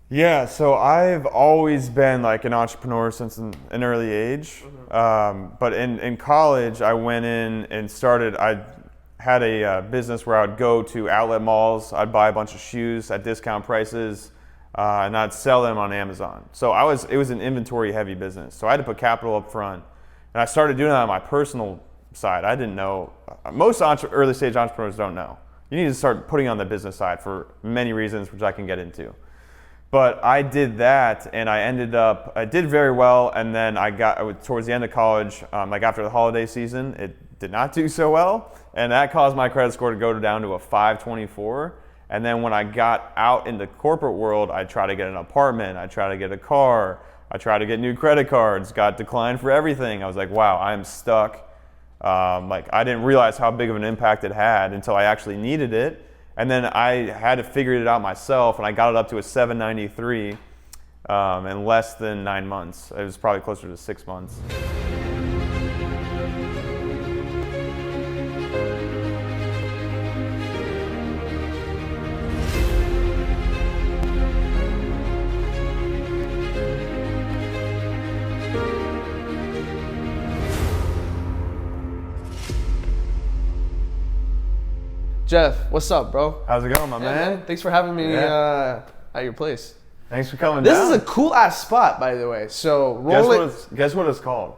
Yeah, so I've always been like an entrepreneur since an early age. But in college, I went in and I had a business where I would go to outlet malls, I'd buy a bunch of shoes at discount prices, and I'd sell them on Amazon. So it was an inventory heavy business. So I had to put capital up front. And I started doing that on my personal side. I didn't know, most early stage entrepreneurs don't know. You need to start putting on the business side for many reasons, which I can get into. But I did that, and I did very well, and then towards the end of college, like after the holiday season, it did not do so well, and that caused my credit score to go down to a 524. And then when I got out in the corporate world, I tried to get an apartment, I tried to get a car, I tried to get new credit cards, got declined for everything. I was like, wow, I am stuck. Like I didn't realize how big of an impact it had until I actually needed it. And then I had to figure it out myself, and I got it up to a 793 in less than 9 months. It was probably closer to 6 months. Jeff, what's up, bro? How's it going, my man? Thanks for having me at your place. Thanks for coming This down. is a cool ass spot, by the way. So Guess what it's called?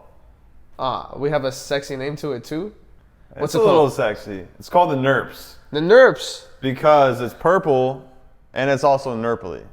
We have a sexy name to it too. What's it called? A little sexy. It's called the Nerps. The Nerps. Because it's purple and it's also nerply.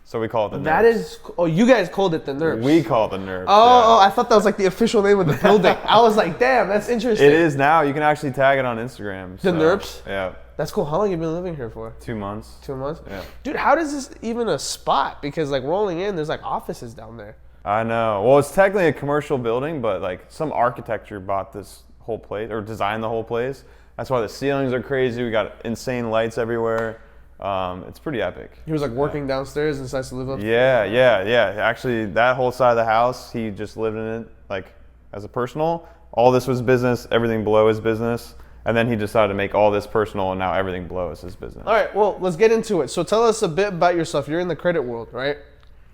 So we call it the Nerps. That is. Oh, you guys called it the Nerps. We call it the Nerps. Oh, I thought that was like the official name of the building. I was like, damn, that's interesting. It is now. You can actually tag it on Instagram. The Nerps? Yeah. That's cool. How long have you been living here for? 2 months. 2 months? Yeah. Dude, how does this even a spot? Because like rolling in, there's like offices down there. I know. Well, it's technically a commercial building, but like some architecture bought this whole place or designed the whole place. That's why the ceilings are crazy. We got insane lights everywhere. It's pretty epic. He was like working downstairs and decides to live up. Yeah. Actually, that whole side of the house, he just lived in it like as a personal. All this was business. Everything below is business. And then he decided to make all this personal, and now everything below is his business. All right, well, let's get into it. So tell us a bit about yourself. You're in the credit world, right?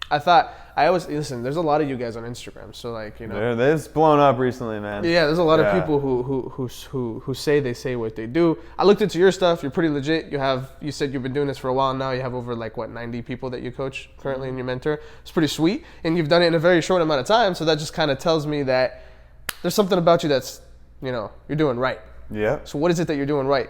Listen, there's a lot of you guys on Instagram, so like, you know. It's blown up recently, man. Yeah, there's a lot of people who say what they do. I looked into your stuff. You're pretty legit. You said you've been doing this for a while now. You have over 90 people that you coach currently in your mentor. It's pretty sweet, and you've done it in a very short amount of time, so that just kind of tells me that there's something about you that's, you're doing right. Yeah. So what is it that you're doing right?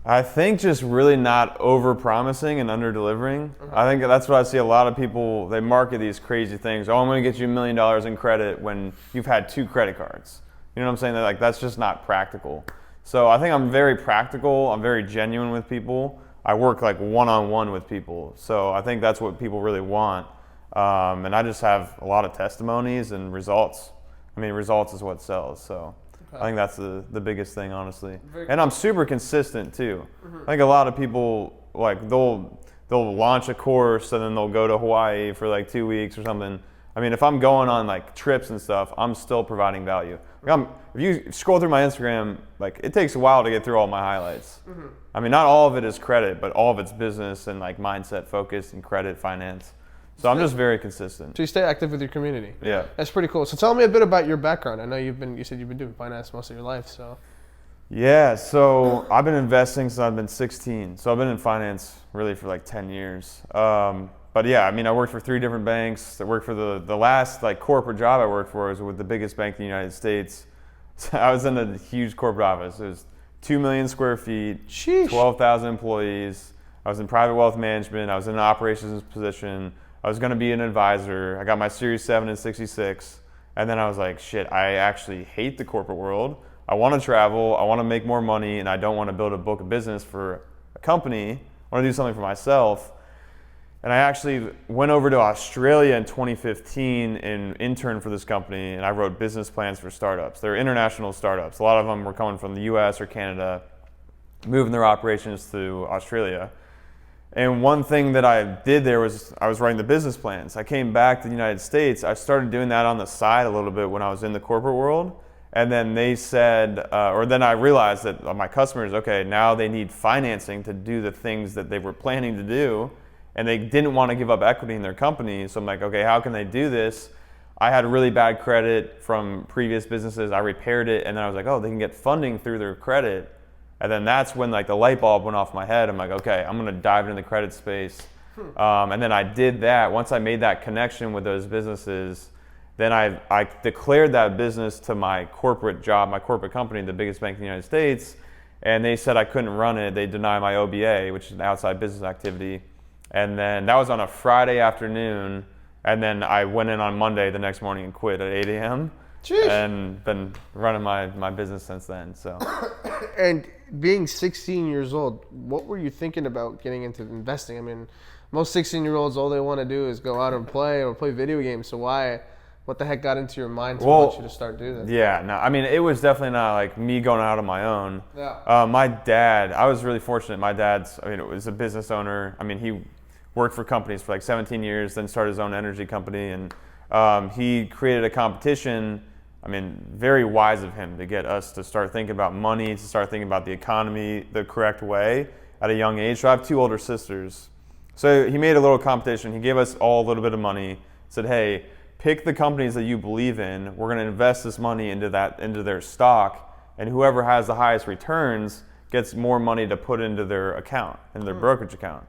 I think just really not over-promising and under-delivering. I think that's what I see a lot of people, they market these crazy things. Oh, I'm going to get you $1 million in credit when you've had 2 credit cards. You know what I'm saying? That's just not practical. So I think I'm very practical. I'm very genuine with people. I work like one-on-one with people. So I think that's what people really want. And I just have a lot of testimonies and results. I mean, results is what sells, so. I think that's the biggest thing, honestly. And I'm super consistent too. I think a lot of people they'll launch a course and then they'll go to Hawaii for like 2 weeks or something. I mean, if I'm going on like trips and stuff, I'm still providing value. If you scroll through my Instagram, like it takes a while to get through all my highlights. I mean, not all of it is credit, but all of it's business and like mindset focused and credit, finance. So I'm just very consistent. So you stay active with your community. Yeah. That's pretty cool. So tell me a bit about your background. I know you said you've been doing finance most of your life, so. Yeah, so I've been investing since I've been 16. So I've been in finance really for like 10 years. But yeah, I mean, I worked for 3 different banks. I worked for the last like corporate job I worked for was with the biggest bank in the United States. So I was in a huge corporate office. It was 2 million square feet, Sheesh. 12,000 employees. I was in private wealth management. I was in an operations position. I was going to be an advisor. I got my Series 7 in 66. And then I was like, shit, I actually hate the corporate world. I want to travel. I want to make more money. And I don't want to build a book of business for a company. I want to do something for myself. And I actually went over to Australia in 2015 and interned for this company. And I wrote business plans for startups. They're international startups. A lot of them were coming from the US or Canada, moving their operations to Australia. And one thing that I did there was I was writing the business plans. I came back to the United States. I started doing that on the side a little bit when I was in the corporate world. And then they said, then I realized that my customers, okay, now they need financing to do the things that they were planning to do. and they didn't want to give up equity in their company. So I'm like, okay, how can they do this? I had really bad credit from previous businesses. I repaired it, and then I was like, oh, they can get funding through their credit. And then that's when like the light bulb went off my head. I'm like, okay, I'm gonna dive into the credit space. And then I did that. Once I made that connection with those businesses, then I declared that business to my corporate job, my corporate company, the biggest bank in the United States, and they said I couldn't run it. They denied my OBA, which is an outside business activity. And then that was on a Friday afternoon, and then I went in on Monday the next morning and quit at 8 a.m. Jeez. And been running my business since then. So. And being 16 years old, what were you thinking about getting into investing? I mean, most 16-year-olds, all they want to do is go out and play or play video games. So what the heck got into your mind to want you to start doing that? Yeah, no, I mean, it was definitely not like me going out on my own. Yeah. My dad, I was really fortunate. My dad's, I mean, it was a business owner. I mean, he worked for companies for like 17 years, then started his own energy company. And he created a competition. I mean, very wise of him to get us to start thinking about money, to start thinking about the economy the correct way at a young age. So I have 2 older sisters. So he made a little competition. He gave us all a little bit of money, said, hey, pick the companies that you believe in. We're going to invest this money into their stock, and whoever has the highest returns gets more money to put into their account, into their brokerage account.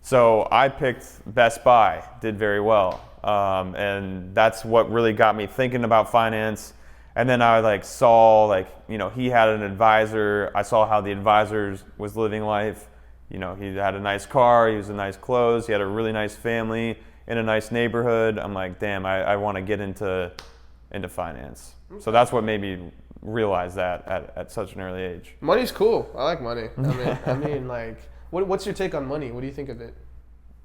So I picked Best Buy, did very well. And that's what really got me thinking about finance. And then I saw he had an advisor. I saw how the advisor was living life. He had a nice car, he was in nice clothes, he had a really nice family in a nice neighborhood. I'm like, damn, I want to get into finance. So that's what made me realize that at such an early age. Money's cool. I like money. I mean, what's your take on money? What do you think of it?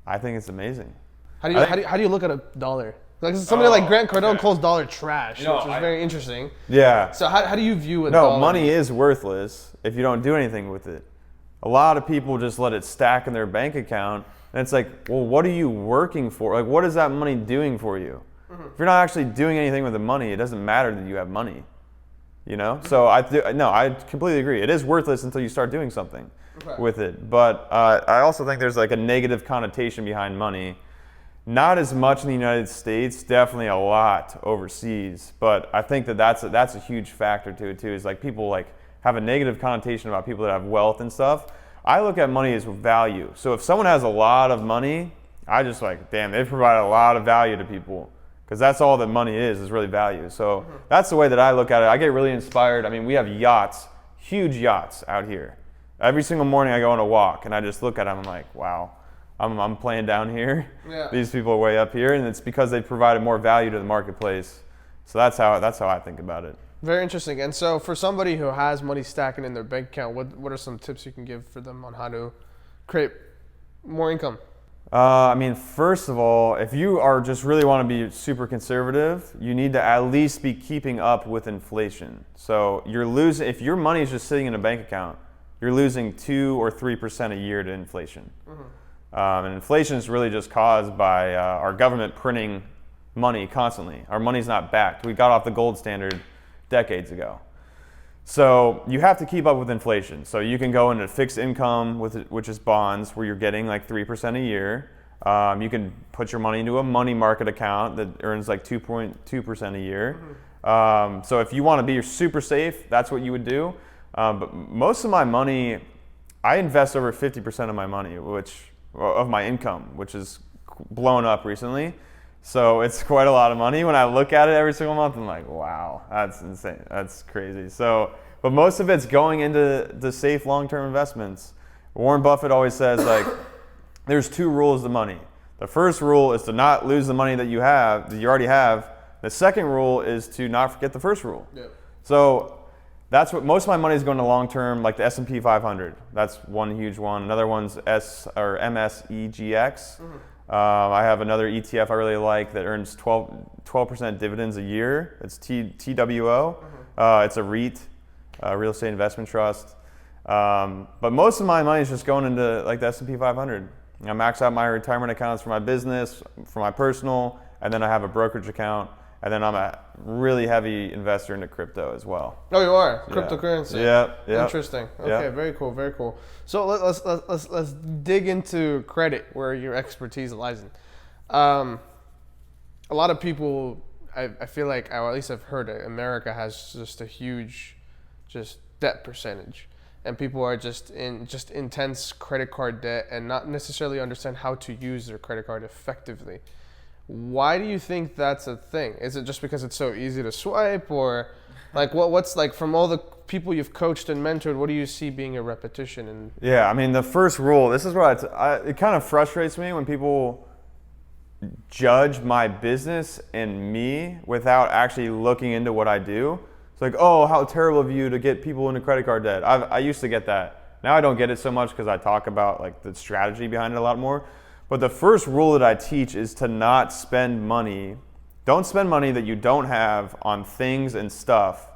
I think it's amazing. How do you look at a dollar? Like somebody like Grant Cardone calls dollar trash, which is very interesting. Yeah. So how do you view a dollar? No, money is worthless if you don't do anything with it. A lot of people just let it stack in their bank account, and it's like, well, what are you working for? Like, what is that money doing for you? Mm-hmm. If you're not actually doing anything with the money, it doesn't matter that you have money. So I completely agree. It is worthless until you start doing something with it. But I also think there's like a negative connotation behind money. Not as much in the United States, definitely a lot overseas. But I think that's a huge factor to it too. Is like people have a negative connotation about people that have wealth and stuff. I look at money as value. So if someone has a lot of money, I just damn, they provide a lot of value to people. Because that's all that money is really value. So that's the way that I look at it. I get really inspired. I mean, we have yachts, huge yachts out here. Every single morning I go on a walk and I just look at them. I'm like, wow, I'm playing down here. Yeah. These people are way up here, and it's because they provided more value to the marketplace. So that's how I think about it. Very interesting. And so for somebody who has money stacking in their bank account, what are some tips you can give for them on how to create more income? I mean, first of all, if you are just really want to be super conservative, you need to at least be keeping up with inflation. So if your money is just sitting in a bank account, you're losing 2 or 3% a year to inflation. Mm-hmm. And inflation is really just caused by our government printing money constantly. Our money's not backed. We got off the gold standard decades ago. So you have to keep up with inflation. So you can go into fixed income, which is bonds, where you're getting 3% a year. You can put your money into a money market account that earns 2.2% a year. Mm-hmm. So if you want to be super safe, that's what you would do. But most of my money, I invest over 50% of my money, of my income, which is blown up recently. So it's quite a lot of money. When I look at it every single month, I'm like, wow, that's insane. That's crazy. So, but most of it's going into the safe long-term investments. Warren Buffett always says there's 2 rules to money. The first rule is to not lose the money that you already have. The second rule is to not forget the first rule. Yep. So that's what most of my money is going to long-term, like the S&P 500. That's one huge one. Another one's MSEGX. Mm-hmm. I have another ETF I really like that earns 12% dividends a year. It's TWO. It's a REIT, real estate investment trust. But most of my money is just going into the S&P 500. I max out my retirement accounts for my business, for my personal, and then I have a brokerage account. And then I'm a really heavy investor into crypto as well. Oh, you are Yeah. cryptocurrency. Yeah. Interesting. Okay, very cool. Very cool. So let's dig into credit, where your expertise lies in. A lot of people, I feel like, or at least I've heard it, America has just a huge, just debt percentage, and people are just in intense credit card debt and not necessarily understand how to use their credit card effectively. Why do you think that's a thing? Is it just because it's so easy to swipe, or like what's like, from all the people you've coached and mentored, what do you see being a repetition? And Yeah, I mean, the first rule, this is what it kind of frustrates me when people judge my business and me without actually looking into what I do. It's like, oh, how terrible of you to get people into credit card debt. I used to get that. Now I don't get it so much because I talk about like the strategy behind it a lot more. But the first rule that I teach is to not spend money. Don't spend money that you don't have on things and stuff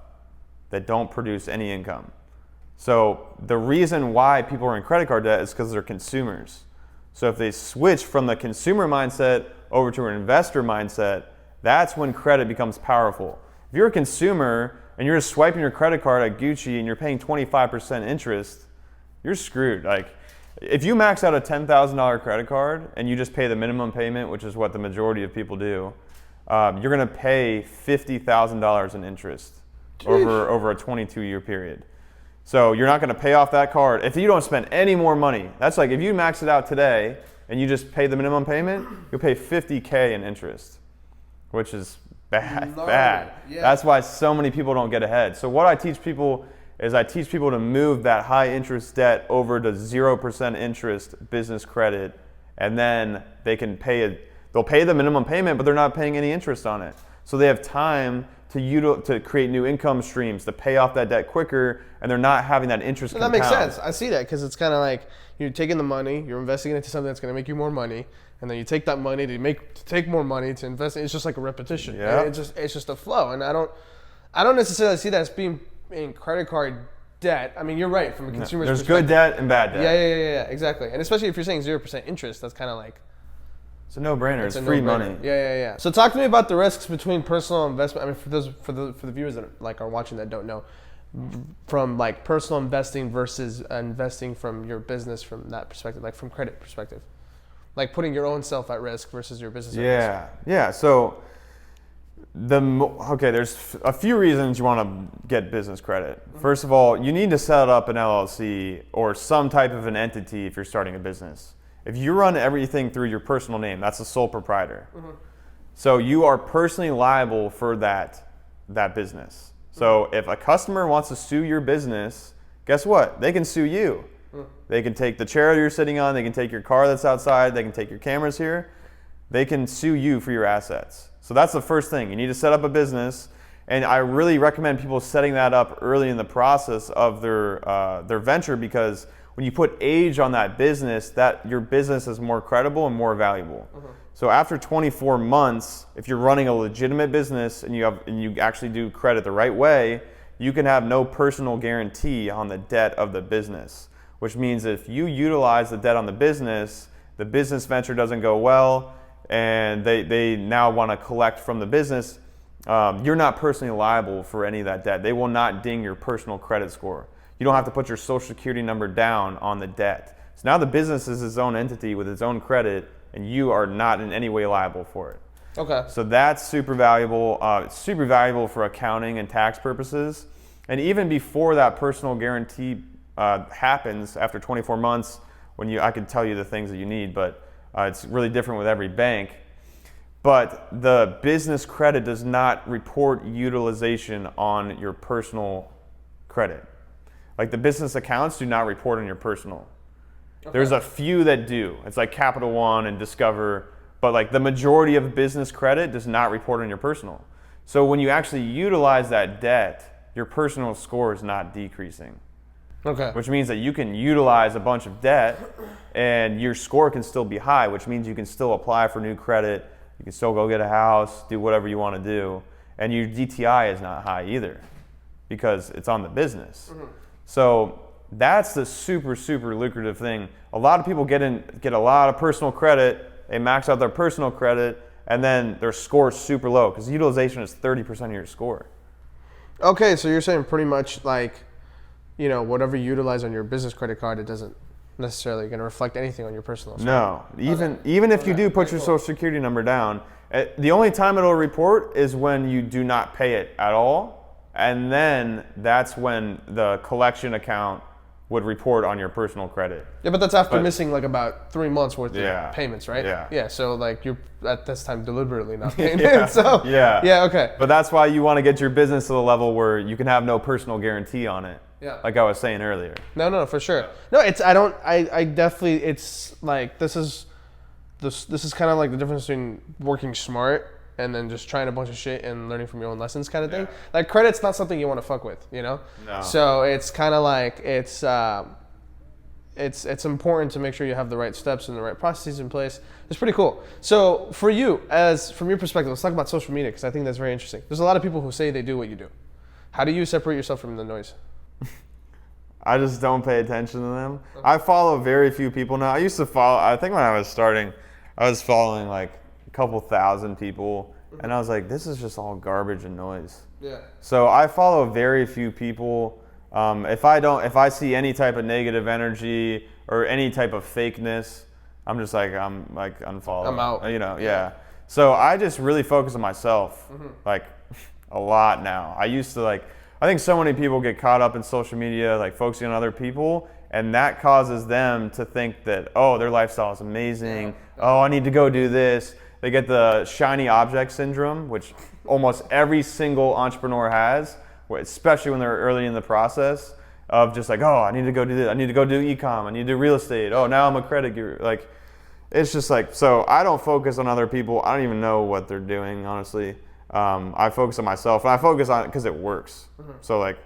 that don't produce any income. So the reason why people are in credit card debt is because they're consumers. So if they switch from the consumer mindset over to an investor mindset, that's when credit becomes powerful. If you're a consumer and you're just swiping your credit card at Gucci and you're paying 25% interest, you're screwed. Like, if you max out a $10,000 credit card and you just pay the minimum payment, which is what the majority of people do, you're going to pay $50,000 in interest over a 22-year period. So you're not going to pay off that card if you don't spend any more money. That's like, if you max it out today and you just pay the minimum payment, you'll pay $50K in interest, which is bad. Yeah. That's why so many people don't get ahead. So what I teach people is I teach people to move that high interest debt over to 0% interest business credit, and then they can they'll pay the minimum payment, but they're not paying any interest on it. So they have time to create new income streams, to pay off that debt quicker, and they're not having that interest compound. That makes sense. I see that, because it's kind of like you're taking the money, you're investing it into something that's going to make you more money, and then you take that money to take more money to invest. It's just like a repetition. Yeah. Right? It's just a flow, and I don't necessarily see that as being in credit card debt. I mean, you're right, from a consumer's There's perspective. good debt and bad debt. Yeah, exactly. And especially if you're saying 0% interest, that's kind of like, it's a no-brainer. It's free money. Yeah. So talk to me about the risks between personal investment. I mean, for the viewers that like are watching that don't know, from like personal investing versus investing from your business, from that perspective, like from credit perspective, like putting your own self at risk versus your business at risk. Yeah. So there's a few reasons you want to get business credit. First of all, you need to set up an LLC or some type of an entity if you're starting a business. If you run everything through your personal name, that's a sole proprietor. Mm-hmm. So you are personally liable for that business. So if a customer wants to sue your business, guess what? They can sue you. They can take the chair you're sitting on, they can take your car that's outside, they can take your cameras here. They can sue you for your assets. So that's the first thing. You need to set up a business, and I really recommend people setting that up early in the process of their venture, because when you put age on that business, that your business is more credible and more valuable. Mm-hmm. So after 24 months, if you're running a legitimate business and you actually do credit the right way, you can have no personal guarantee on the debt of the business, which means if you utilize the debt on the business venture doesn't go well, and they now want to collect from the business, you're not personally liable for any of that debt. They will not ding your personal credit score. You don't have to put your social security number down on the debt. So now the business is its own entity with its own credit, and you are not in any way liable for it. Okay. So that's super valuable. It's super valuable for accounting and tax purposes. And even before that personal guarantee happens, after 24 months, I could tell you the things that you need, but it's really different with every bank. But the business credit does not report utilization on your personal credit. Like the business accounts do not report on your personal. Okay. There's a few that do. It's like Capital One and Discover, but like the majority of business credit does not report on your personal. So when you actually utilize that debt, your personal score is not decreasing. Okay. Which means that you can utilize a bunch of debt and your score can still be high, which means you can still apply for new credit. You can still go get a house, do whatever you want to do. And your DTI is not high either because it's on the business. Mm-hmm. So that's the super, super lucrative thing. A lot of people get a lot of personal credit, they max out their personal credit, and then their score's super low because utilization is 30% of your score. Okay, so you're saying pretty much like, whatever you utilize on your business credit card, it doesn't necessarily going to reflect anything on your personal score. No, even if you do put your social security number down, the only time it'll report is when you do not pay it at all, and then that's when the collection account would report on your personal credit. Yeah, but that's after missing like about 3 months worth of payments, right? Yeah. Yeah, so like you're at this time deliberately not paying Yeah. it. So yeah, okay. But that's why you want to get your business to the level where you can have no personal guarantee on it. Yeah. Like I was saying earlier. No, for sure. No, I definitely, it's like, this is kind of like the difference between working smart and then just trying a bunch of shit and learning from your own lessons kind of thing. Like credit's not something you want to fuck with, No. So it's kind of like, it's important to make sure you have the right steps and the right processes in place. It's pretty cool. So for you, from your perspective, let's talk about social media because I think that's very interesting. There's a lot of people who say they do what you do. How do you separate yourself from the noise? I just don't pay attention to them. I follow very few people now. I used to follow, I think when I was starting, I was following like a couple thousand people, and I was like, this is just all garbage and noise. Yeah. So I follow very few people. If I see any type of negative energy or any type of fakeness, I'm like unfollow. I'm out. Yeah. So I just really focus on myself, like a lot now. I think so many people get caught up in social media, like focusing on other people, and that causes them to think that, oh, their lifestyle is amazing. Oh, I need to go do this. They get the shiny object syndrome, which almost every single entrepreneur has, especially when they're early in the process of just like, oh, I need to go do this. I need to go do e-com. I need to do real estate. Oh, now I'm a credit guru. Like, it's just like, so I don't focus on other people. I don't even know what they're doing, honestly. I focus on myself, and I focus on it because it works. So like,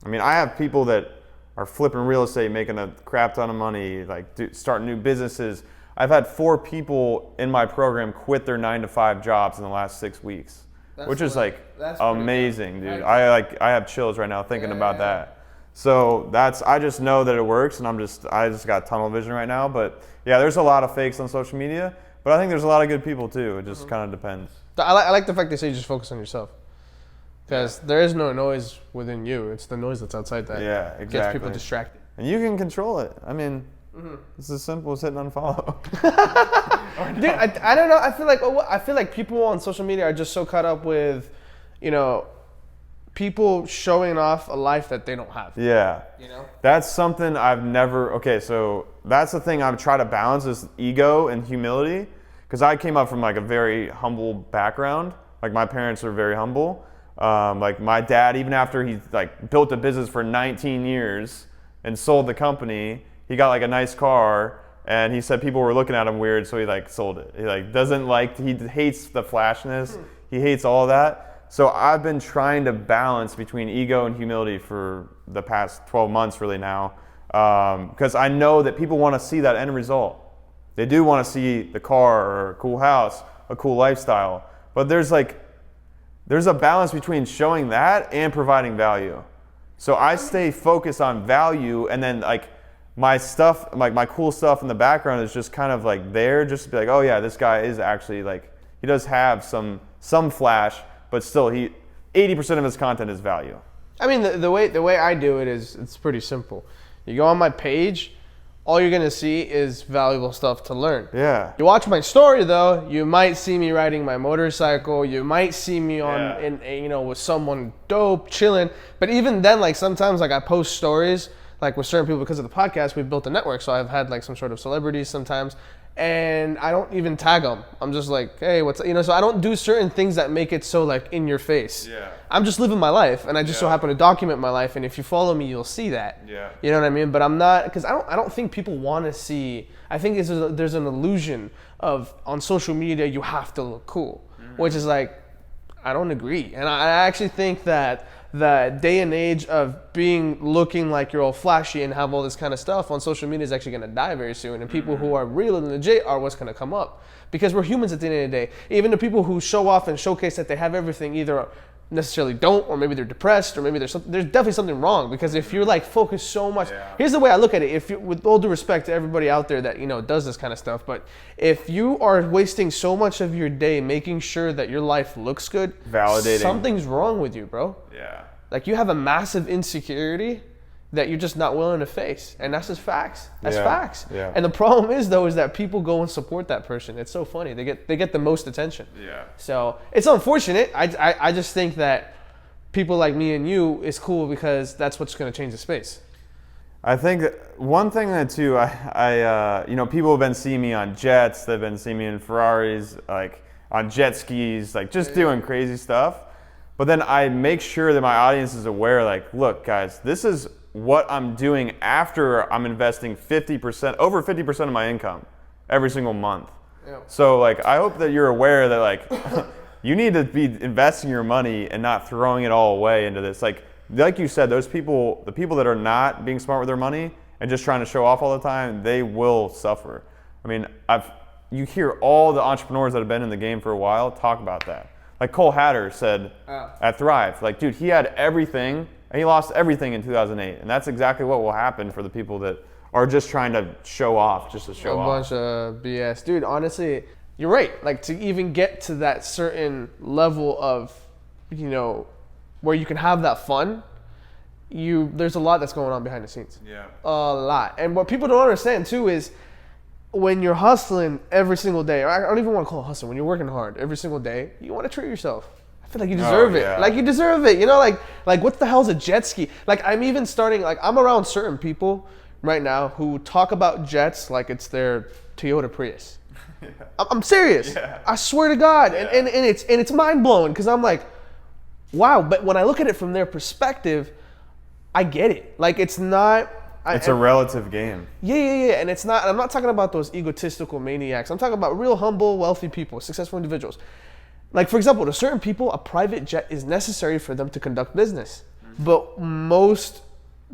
I have people that are flipping real estate, making a crap ton of money, like starting new businesses. I've had 4 people in my program quit their 9-to-5 jobs in the last 6 weeks, which is like amazing, dude. I have chills right now thinking about that. So I just know that it works, and I just got tunnel vision right now. But yeah, there's a lot of fakes on social media, but I think there's a lot of good people too. It just kind of depends. I like the fact they say you just focus on yourself, because there is no noise within you. It's the noise that's outside that gets people distracted. And you can control it. It's as simple as hitting unfollow. Dude, I don't know. I feel like people on social media are just so caught up with, people showing off a life that they don't have. Yeah. That's something I've never. Okay, so that's the thing I'm trying to balance is ego and humility. Because I came up from like a very humble background. Like my parents are very humble. Like my dad, even after he like built a business for 19 years and sold the company, he got like a nice car, and he said people were looking at him weird, so he like sold it. He like he hates the flashness. He hates all of that. So I've been trying to balance between ego and humility for the past 12 months really now, because I know that people want to see that end result. They do want to see the car or a cool house, a cool lifestyle. But there's a balance between showing that and providing value. So I stay focused on value, and then like my stuff, like my cool stuff in the background is just kind of like there, just to be like, oh yeah, this guy is actually like, he does have some flash, but still 80% of his content is value. The way I do it is, it's pretty simple. You go on my page, all you're gonna see is valuable stuff to learn. Yeah. You watch my story though, you might see me riding my motorcycle. You might see me with someone dope, chilling. But even then, like sometimes, like I post stories, like with certain people because of the podcast. We've built a network, so I've had like some sort of celebrities sometimes, and I don't even tag them. I'm just like, hey, what's so I don't do certain things that make it so like in your face. Yeah. I'm just living my life, and I just so happen to document my life. And if you follow me, you'll see that. Yeah. You know what I mean? But I'm not, because I don't think people want to see. I think there's an illusion of on social media you have to look cool, which is like, I don't agree. And I actually think that the day and age of looking like you're all flashy and have all this kind of stuff on social media is actually going to die very soon. And people who are real and legit are what's going to come up, because we're humans at the end of the day. Even the people who show off and showcase that they have everything either necessarily don't, or maybe they're depressed, or maybe there's definitely something wrong, because if you're like focused so much, here's the way I look at it. If you, with all due respect to everybody out there that, you know, does this kind of stuff, but if you are wasting so much of your day making sure that your life looks good, validating, something's wrong with you, bro. Yeah. Like you have a massive insecurity that you're just not willing to face, and that's just facts. That's facts. Yeah. And the problem is though, is that people go and support that person. It's so funny. They get the most attention. Yeah. So it's unfortunate. I just think that people like me and you is cool because that's what's going to change the space. I think that one thing that too, I you know, people have been seeing me on jets. They've been seeing me in Ferraris, like on jet skis, like just doing crazy stuff. But then I make sure that my audience is aware, like, look, guys, this is what I'm doing after I'm investing 50%, over 50% of my income every single month. Yeah. So like, I hope that you're aware that like, you need to be investing your money and not throwing it all away into this. Like you said, those people, the people that are not being smart with their money and just trying to show off all the time, they will suffer. I mean, you hear all the entrepreneurs that have been in the game for a while talk about that. Like Cole Hatter said at Thrive, like, dude, he had everything and he lost everything in 2008. And that's exactly what will happen for the people that are just trying to show off, just to show off. A bunch of BS. Dude, honestly, you're right. Like to even get to that certain level of, you know, where you can have that fun, there's a lot that's going on behind the scenes. Yeah. A lot. And what people don't understand too is when you're hustling every single day, or I don't even want to call it hustling, when you're working hard every single day, you want to treat yourself. I feel like you deserve it. Like you deserve it. You know, like what the hell's a jet ski? Like I'm even starting, like I'm around certain people right now who talk about jets like it's their Toyota Prius. Yeah. I'm serious. Yeah. I swear to God. Yeah. And it's mind blowing because I'm like, wow. But when I look at it from their perspective, I get it. Like it's not. It's a relative game. Yeah. And it's not. I'm not talking about those egotistical maniacs. I'm talking about real humble, wealthy people, successful individuals. Like for example, to certain people, a private jet is necessary for them to conduct business. Mm-hmm. But most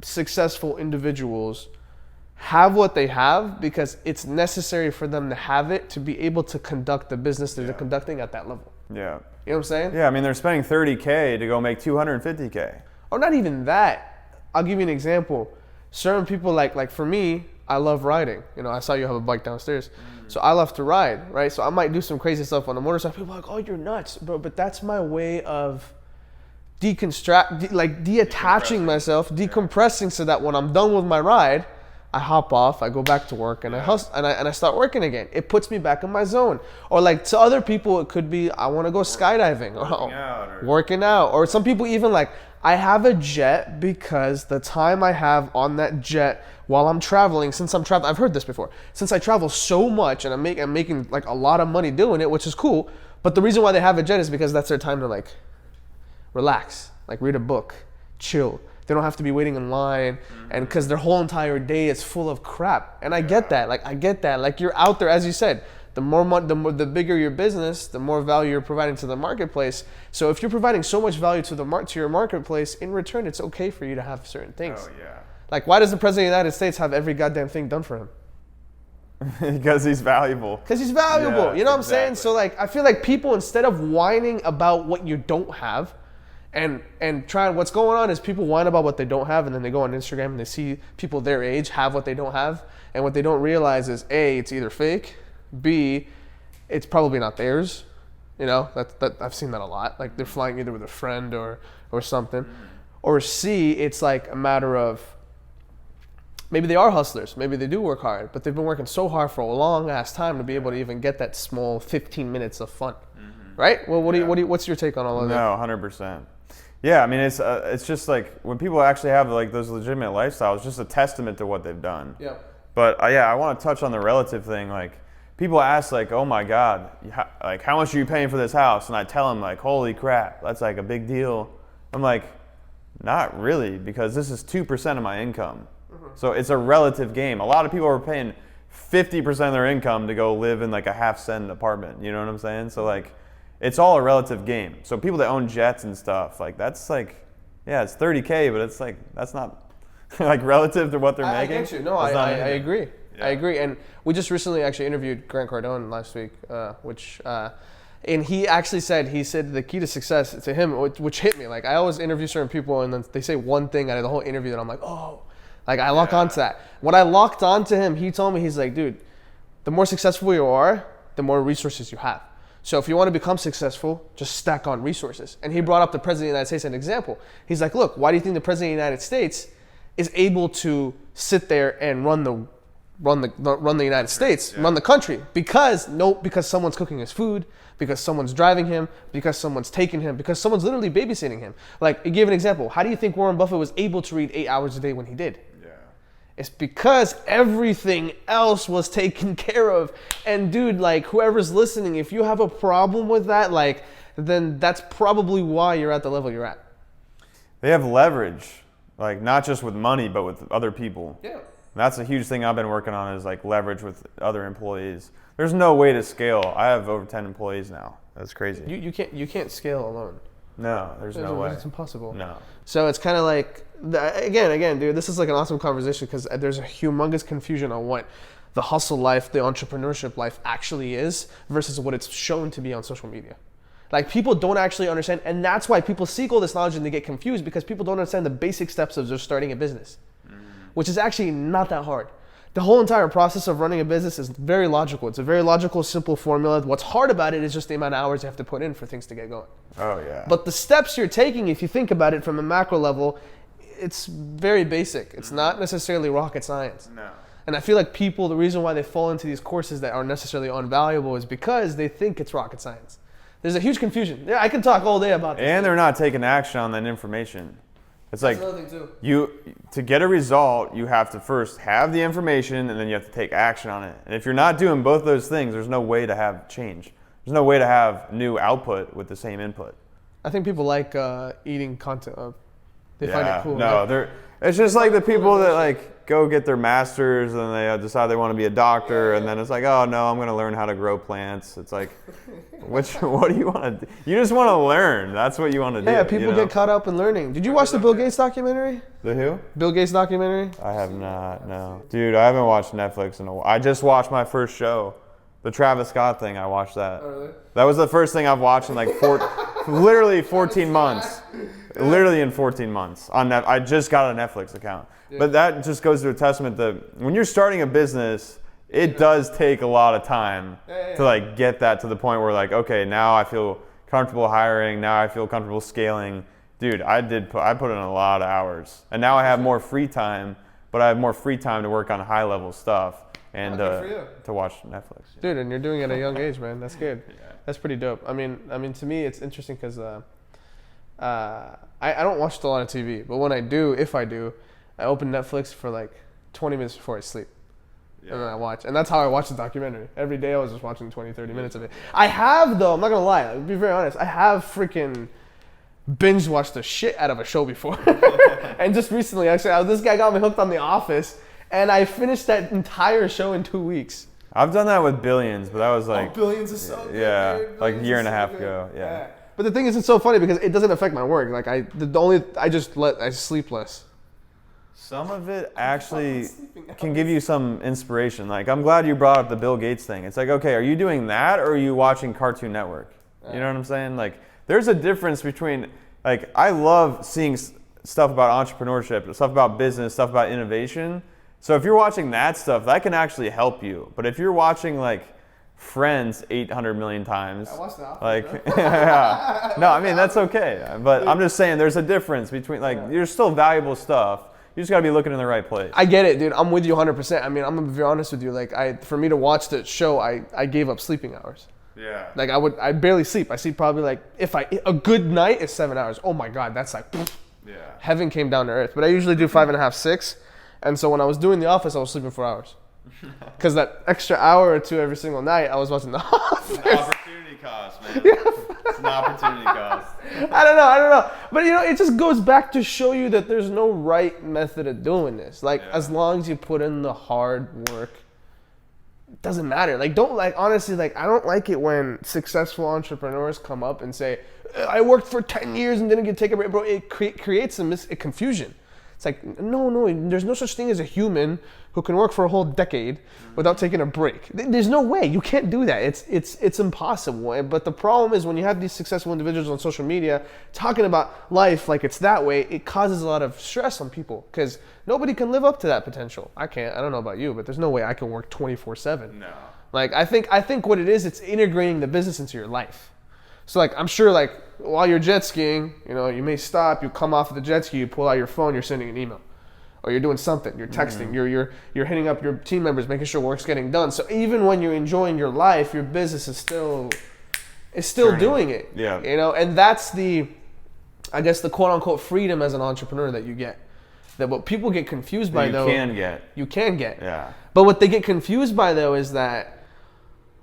successful individuals have what they have because it's necessary for them to have it to be able to conduct the business that they're conducting at that level. Yeah. You know what I'm saying? Yeah, I mean, they're spending $30K to go make $250K. Or not even that. I'll give you an example. Certain people, like for me, I love riding. You know, I saw you have a bike downstairs. So I love to ride, right? So I might do some crazy stuff on the motorcycle. People are like, oh, you're nuts, bro. But that's my way of detaching myself, decompressing so that when I'm done with my ride, I hop off, I go back to work, and I hustle, and I start working again. It puts me back in my zone. Or like to other people, it could be I want to go skydiving, working out. Or some people even like I have a jet because the time I have on that jet while I'm traveling, since I'm traveling, I've heard this before. Since I travel so much and I'm making like a lot of money doing it, which is cool. But the reason why they have a jet is because that's their time to like relax, like read a book, chill. They don't have to be waiting in line, and because their whole entire day is full of crap. And I get that. Like you're out there, as you said. The more money, the bigger your business, the more value you're providing to the marketplace. So if you're providing so much value to your marketplace, in return, it's okay for you to have certain things. Oh yeah. Like why does the president of the United States have every goddamn thing done for him? Because he's valuable. Because he's valuable. Yeah, you know what I'm saying? So like I feel like people, instead of whining about what you don't have, and trying, what's going on is people whine about what they don't have, and then they go on Instagram and they see people their age have what they don't have, and what they don't realize is A, it's either fake, B, it's probably not theirs. You know, that I've seen that a lot. Like they're flying either with a friend or something, or C, it's like a matter of maybe they are hustlers, maybe they do work hard, but they've been working so hard for a long ass time to be able to even get that small 15 minutes of fun, right? Well, what's your take on all of that? No, 100%. Yeah, I mean, it's just like when people actually have like those legitimate lifestyles, it's just a testament to what they've done. Yeah. But I want to touch on the relative thing. Like people ask like, oh my God, like how much are you paying for this house? And I tell them like, holy crap, that's like a big deal. I'm like, not really, because this is 2% of my income. So it's a relative game. A lot of people are paying 50% of their income to go live in like a half-cent apartment. You know what I'm saying? So like, it's all a relative game. So people that own jets and stuff, like that's like, yeah, it's $30K, but it's like, that's not like relative to what they're making. I get you. No, I agree. Yeah. I agree. And we just recently actually interviewed Grant Cardone last week, which And he actually said, the key to success to him, which hit me. Like, I always interview certain people, and then they say one thing out of the whole interview that I'm like, oh, like I lock onto that. When I locked onto him, he told me, he's like, dude, the more successful you are, the more resources you have. So if you want to become successful, just stack on resources. And he brought up the President of the United States as an example. He's like, look, why do you think the President of the United States is able to sit there and run the United States, run the country? Because someone's cooking his food, because someone's driving him, because someone's taking him, because someone's literally babysitting him. Like, to give an example, how do you think Warren Buffett was able to read 8 hours a day when he did? It's because everything else was taken care of. And dude, like, whoever's listening, if you have a problem with that, like, then that's probably why you're at the level you're at. They have leverage, like not just with money, but with other people. Yeah. That's a huge thing I've been working on, is like leverage with other employees. There's no way to scale. I have over 10 employees now. That's crazy. You can't scale alone. No, there's no way. It's impossible. No. So it's kind of like, again, dude, this is like an awesome conversation, because there's a humongous confusion on what the hustle life, the entrepreneurship life actually is versus what it's shown to be on social media. Like, people don't actually understand, and that's why people seek all this knowledge and they get confused, because people don't understand the basic steps of just starting a business, which is actually not that hard. The whole entire process of running a business is very logical. It's a very logical, simple formula. What's hard about it is just the amount of hours you have to put in for things to get going. Oh, yeah. But the steps you're taking, if you think about it from a macro level, it's very basic. It's not necessarily rocket science. No. And I feel like people, the reason why they fall into these courses that are necessarily unvaluable is because they think it's rocket science. There's a huge confusion. Yeah, I can talk all day about this. And they're not taking action on that information. It's like, That's another thing too. to get a result, you have to first have the information, and then you have to take action on it. And if you're not doing both those things, there's no way to have change. There's no way to have new output with the same input. I think people like eating content. They find it cool. No, it's just like the people that like go get their masters and they decide they want to be a doctor, and then it's like, oh no, I'm going to learn how to grow plants. It's like, what do you want to do? You just want to learn. That's what you want to do. Yeah, people get caught up in learning. Did you watch the Bill Gates documentary? The who? Bill Gates documentary? I have not, no. Dude, I haven't watched Netflix in a while. I just watched my first show. The Travis Scott thing, I watched that. Oh, really? That was the first thing I've watched in like literally 14 months. Literally in 14 months. I just got a Netflix account. Yeah. But that just goes to a testament that when you're starting a business, it does take a lot of time to like get that to the point where like, okay, now I feel comfortable hiring. Now I feel comfortable scaling. Dude, I put in a lot of hours. And now I have more free time, but I have more free time to work on high level stuff. And to watch Netflix. Dude, and you're doing it at a young age, man. That's good. That's pretty dope. I mean, to me, it's interesting because I don't watch a lot of TV, but when I do, if I do, I open Netflix for like 20 minutes before I sleep. And then I watch. And that's how I watch the documentary. Every day I was just watching 20, 30 minutes of it. I have, though, I'm not going to lie, I'll be very honest, I have freaking binge watched the shit out of a show before. And just recently, actually, this guy got me hooked on The Office. And I finished that entire show in 2 weeks. I've done that with Billions, but that was like... Billions is so good. Yeah, Dude. like a year and a half ago. Yeah. But the thing is, it's so funny because it doesn't affect my work. Like I sleep less. Some of it actually can give you some inspiration. Like, I'm glad you brought up the Bill Gates thing. It's like, okay, are you doing that or are you watching Cartoon Network? You know what I'm saying? Like, there's a difference between, like, I love seeing stuff about entrepreneurship, stuff about business, stuff about innovation. So if you're watching that stuff, that can actually help you. But if you're watching like Friends 800 million times, like, yeah, no, I mean, that's okay. But I'm just saying there's a difference between, like, there's still valuable stuff. You just gotta be looking in the right place. I get it, dude. I'm with you 100%. I mean, I'm gonna be honest with you. Like, for me to watch the show, I gave up sleeping hours. Yeah. Like I barely sleep. I sleep probably like, a good night is 7 hours. Oh my God, that's like, heaven came down to earth. But I usually do 5.5, 6. And so when I was doing The Office, I was sleeping 4 hours. Because that extra hour or two every single night, I was watching The Office. It's an opportunity cost, man. It's an opportunity cost. I don't know. But, it just goes back to show you that there's no right method of doing this. Like, as long as you put in the hard work, it doesn't matter. Like, honestly, I don't like it when successful entrepreneurs come up and say, I worked for 10 years and didn't get taken. Bro, it creates a confusion. It's like, no, there's no such thing as a human who can work for a whole decade without taking a break. There's no way. You can't do that. It's impossible. But the problem is when you have these successful individuals on social media talking about life like it's that way, it causes a lot of stress on people because nobody can live up to that potential. I can't. I don't know about you, but there's no way I can work 24/7. No. Like, I think what it is, it's integrating the business into your life. So, like, I'm sure, like, while you're jet skiing, you know, you may stop, you come off of the jet ski, you pull out your phone, you're sending an email. Or you're doing something, you're texting, you're hitting up your team members, making sure work's getting done. So even when you're enjoying your life, your business is still doing it. Yeah. You know, and that's the quote unquote freedom as an entrepreneur that you get. That what people get confused by though. You can get. Yeah. But what they get confused by though is that,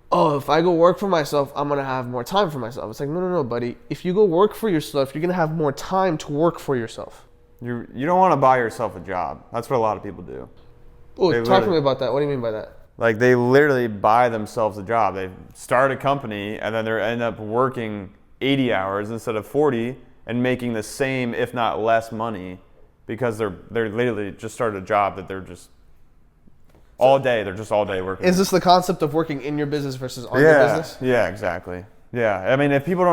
oh, if I go work for myself, I'm going to have more time for myself. It's like, no, buddy. If you go work for yourself, you're going to have more time to work for yourself. You don't want to buy yourself a job. That's what a lot of people do. Oh, talk to me about that. What do you mean by that? Like, they literally buy themselves a job. They start a company, and then they end up working 80 hours instead of 40 and making the same, if not less money because they're literally just started a job that they're just all day working. Is this the concept of working in your business versus on your business? Yeah, exactly. Yeah, I mean, if people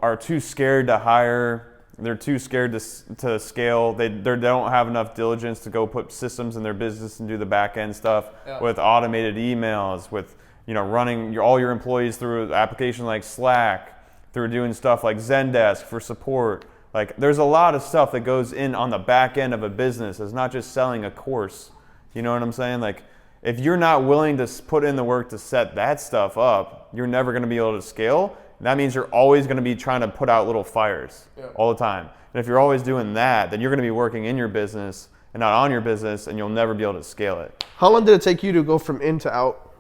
are too scared to hire, they're too scared to scale. They don't have enough diligence to go put systems in their business and do the back end stuff with automated emails, with running all your employees through an application like Slack, through doing stuff like Zendesk for support. Like, there's a lot of stuff that goes in on the back end of a business. It's not just selling a course. You know what I'm saying? Like, if you're not willing to put in the work to set that stuff up, you're never going to be able to scale. That means you're always going to be trying to put out little fires all the time. And if you're always doing that, then you're going to be working in your business and not on your business, and you'll never be able to scale it. How long did it take you to go from in to out?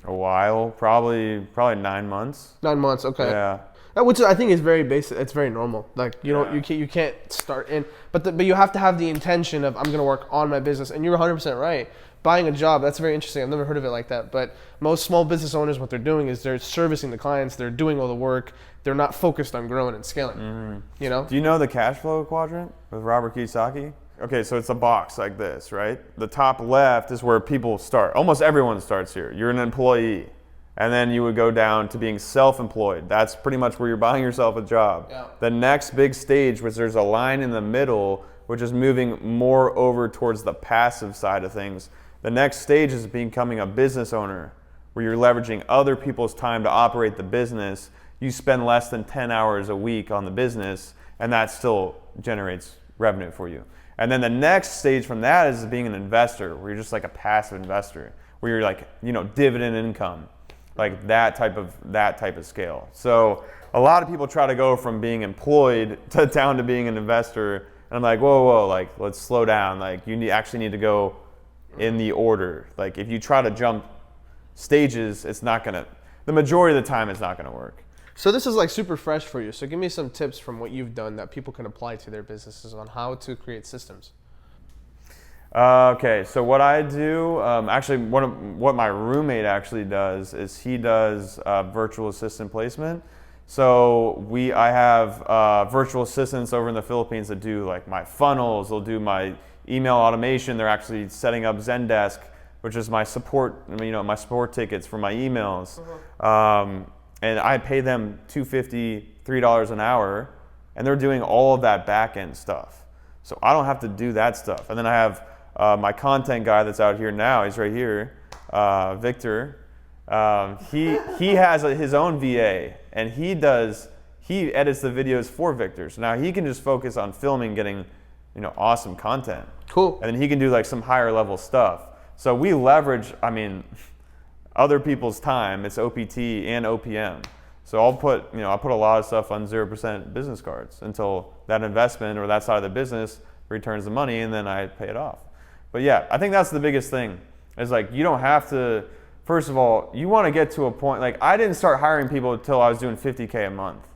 A while, probably 9 months. 9 months, okay. Yeah. Which I think is very basic. It's very normal. Like, you can't start in, but you have to have the intention of, I'm going to work on my business. And you're 100% right. Buying a job, that's very interesting. I've never heard of it like that. But most small business owners, what they're doing is they're servicing the clients. They're doing all the work. They're not focused on growing and scaling. Mm-hmm. Do you know the cash flow quadrant with Robert Kiyosaki? Okay, so it's a box like this, right? The top left is where people start. Almost everyone starts here. You're an employee. And then you would go down to being self-employed. That's pretty much where you're buying yourself a job. Yeah. The next big stage, which there's a line in the middle, which is moving more over towards the passive side of things. The next stage is becoming a business owner, where you're leveraging other people's time to operate the business. You spend less than 10 hours a week on the business, and that still generates revenue for you. And then the next stage from that is being an investor, where you're just like a passive investor, where you're like, dividend income. Like that type of scale. So a lot of people try to go from being employed down to being an investor, and I'm like, whoa, like, let's slow down. Like, you actually need to go in the order. Like, if you try to jump stages, the majority of the time it's not gonna work. So this is like super fresh for you. So give me some tips from what you've done that people can apply to their businesses on how to create systems. Okay, so what I do, actually, what my roommate actually does is he does virtual assistant placement. So I have virtual assistants over in the Philippines that do like my funnels. They'll do my email automation. They're actually setting up Zendesk, which is my support. My support tickets for my emails. And I pay them $2.50, $3 an hour, and they're doing all of that back end stuff. So I don't have to do that stuff. And then I have my content guy that's out here now. He's right here, Victor. He has his own VA, and he edits the videos for Victor. So now he can just focus on filming, getting awesome content. Cool. And then he can do like some higher level stuff. So we leverage, other people's time. It's OPT and OPM. So I'll put a lot of stuff on 0% business cards until that investment or that side of the business returns the money, and then I pay it off. But yeah, I think that's the biggest thing. Is like, you don't have to. First of all, you want to get to a point. Like, I didn't start hiring people until I was doing $50K a month,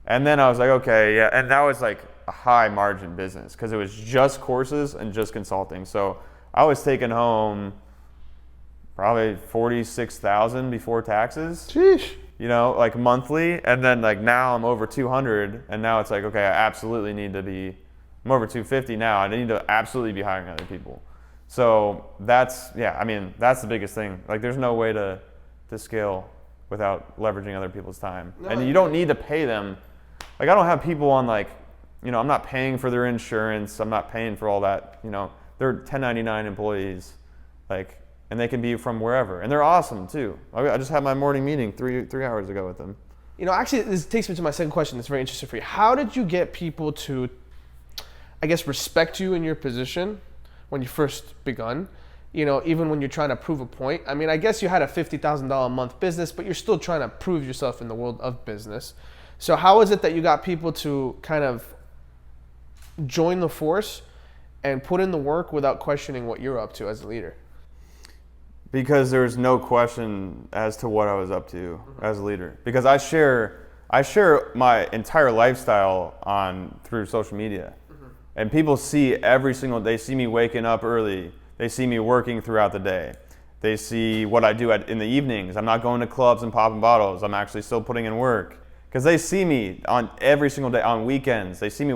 and then I was like, okay, yeah, and that was like a high margin business because it was just courses and just consulting. So I was taking home probably $46,000 before taxes. Sheesh. Like monthly, and then like now I'm over 200, and now it's like, okay, I absolutely need to be I'm over 250 now. I need to absolutely be hiring other people. So that's the biggest thing. Like there's no way to scale without leveraging other people's time. No, and you don't need to pay them. Like I don't have people on like, I'm not paying for their insurance. I'm not paying for all that. They're 1099 employees, like, and they can be from wherever, and they're awesome too. I just had my morning meeting three hours ago with them. Actually, this takes me to my second question. That's very interesting for you. How did you get people to, I guess, respect you in your position when you first begun? Even when you're trying to prove a point. I mean, I guess you had a $50,000 a month business, but you're still trying to prove yourself in the world of business. So how is it that you got people to kind of join the force and put in the work without questioning what you're up to as a leader? Because there's no question as to what I was up to as a leader. Because I share my entire lifestyle through social media. And people see they see me waking up early. They see me working throughout the day. They see what I do in the evenings. I'm not going to clubs and popping bottles. I'm actually still putting in work. Because they see me on every single day, on weekends. They see me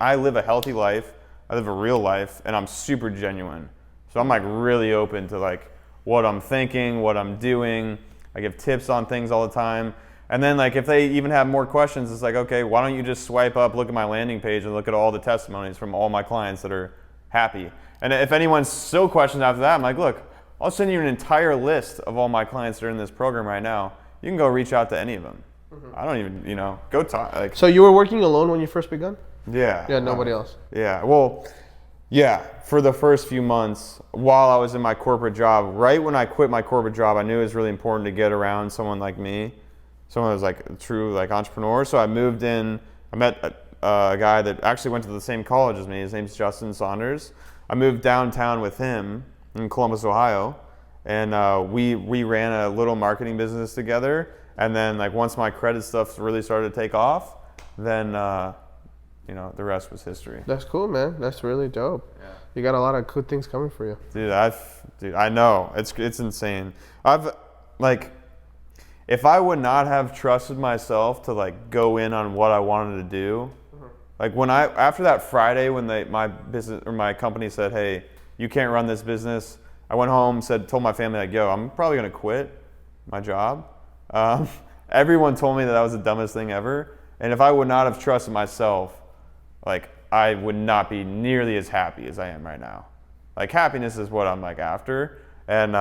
I live a healthy life. I live a real life, and I'm super genuine. So I'm like really open to like what I'm thinking, what I'm doing. I give tips on things all the time. And then like if they even have more questions, it's like, okay, why don't you just swipe up, look at my landing page and look at all the testimonies from all my clients that are happy. And if anyone's still questions after that, I'm like, look, I'll send you an entire list of all my clients that are in this program right now. You can go reach out to any of them. I don't even, go talk. Like, so you were working alone when you first begun? Yeah. Yeah, nobody else. Yeah. Well, yeah, for the first few months while I was in my corporate job, right when I quit my corporate job, I knew it was really important to get around someone like me, someone who was like a true like entrepreneur. So I moved in. I met a guy that actually went to the same college as me. His name's Justin Saunders. I moved downtown with him in Columbus, Ohio, and we ran a little marketing business together. And then like once my credit stuff really started to take off, then the rest was history. That's cool, man. That's really dope. Yeah. You got a lot of good things coming for you. Dude, I know. It's insane. If I would not have trusted myself to like go in on what I wanted to do, like after that Friday when my business or my company said, hey, you can't run this business, I went home, told my family, like, yo, I'm probably gonna quit my job. Everyone told me that was the dumbest thing ever. And if I would not have trusted myself, like I would not be nearly as happy as I am right now. Like happiness is what I'm like after. And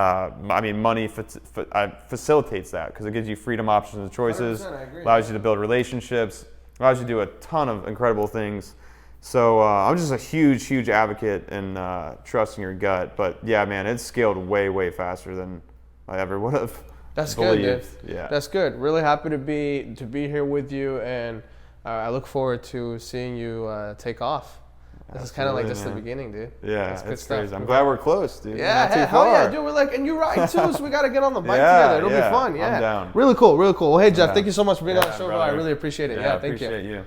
money facilitates that because it gives you freedom, options, and choices. Allows you to build relationships. Allows you to do a ton of incredible things. So I'm just a huge, huge advocate in trusting your gut. But yeah, man, it's scaled way, way faster than I ever would have. That's good, dude. Yeah. That's good. Really happy to be here with you, and I look forward to seeing you take off. This is kind of like just the beginning, dude. Yeah, that's good stuff. Crazy. I'm glad we're close, dude. Yeah, hell yeah, dude. We're like, and you ride too, so we got to get on the bike together. It'll be fun. Yeah, I'm down. Really cool, really cool. Well, hey, Jeff, thank you so much for being on the show, bro. I really appreciate it. Yeah, thank you. Appreciate you.